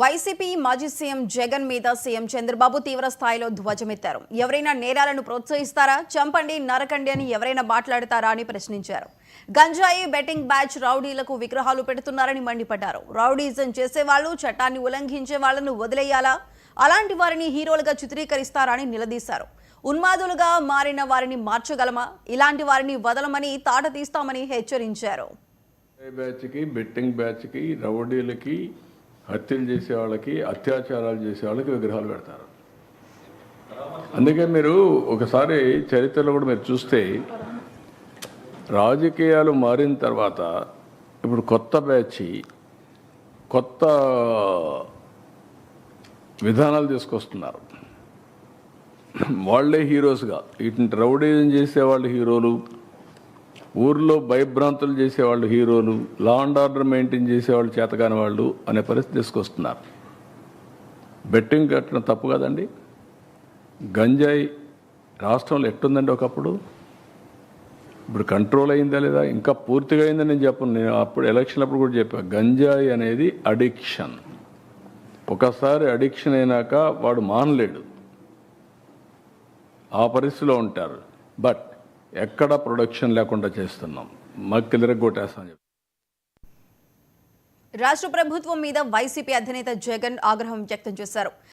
YCP మాజీ CM Jagan మీద CM Chandrababu తీవ్ర స్థాయిలో ధ్వజమెత్తారు. ఎవరైనా నేరాలను ప్రోత్సహిస్తారా, చంపండి, నరకండి అని ఎవరైనా మాట్లాడతారా అని ప్రశ్నించారు. గంజాయి బెట్టింగ్ బ్యాచ్ రౌడీలకు విగ్రహాలు పెడుతున్నారని మండిపడ్డారు. రౌడీజం చేసేవాళ్లు, చట్టాన్ని ఉల్లంఘించే వాళ్లను వదిలేయాలా, అలాంటి వారిని హీరోలుగా చిత్రీకరిస్తారా అని నిలదీశారు. ఉన్మాదులుగా మారిన వారిని మార్చగలమా, ఇలాంటి వారిని వదలమని తాట తీస్తామని హెచ్చరించారు. బెట్టింగ్ బ్యాచ్కి, రౌడీలకి, హత్యలు చేసే వాళ్ళకి, అత్యాచారాలు చేసే వాళ్ళకి విగ్రహాలు పెడతారు. అందుకే మీరు ఒకసారి చరిత్రలో కూడా మీరు చూస్తే రాజకీయాలు మారిన తర్వాత ఇప్పుడు కొత్త బ్యాచ్ కొత్త విధానాలు తీసుకొస్తున్నారు. వాళ్ళే హీరోస్గా, ఇటు రౌడీజం చేసేవాళ్ళు హీరోలు, ఊర్లో భయభ్రాంతులు చేసేవాళ్ళు హీరోలు, లా అండ్ ఆర్డర్ మెయింటైన్ చేసేవాళ్ళు చేతకాని వాళ్ళు అనే పరిస్థితి తీసుకొస్తున్నారు. బెట్టింగ్ కట్టడం తప్పు కదండి. గంజాయి రాష్ట్రంలో ఎట్టుందండి ఒకప్పుడు, ఇప్పుడు కంట్రోల్ అయిందా లేదా, ఇంకా పూర్తిగా అయిందని నేను చెప్పను. నేను అప్పుడు ఎలక్షన్ అప్పుడు కూడా చెప్పాను, గంజాయి అనేది అడిక్షన్. ఒకసారి అడిక్షన్ అయినాక వాడు మానలేడు, ఆ పరిస్థితిలో ఉంటారు. బట్ ఎక్కడ ప్రొడక్షన్ లేకుండా చేస్తున్నాం, మక్కిలిరగొట్టేస్తాం. రాష్ట్ర ప్రభుత్వం మీద వైసీపీ అధినేత జగన్ ఆగ్రహం వ్యక్తం చేశారు.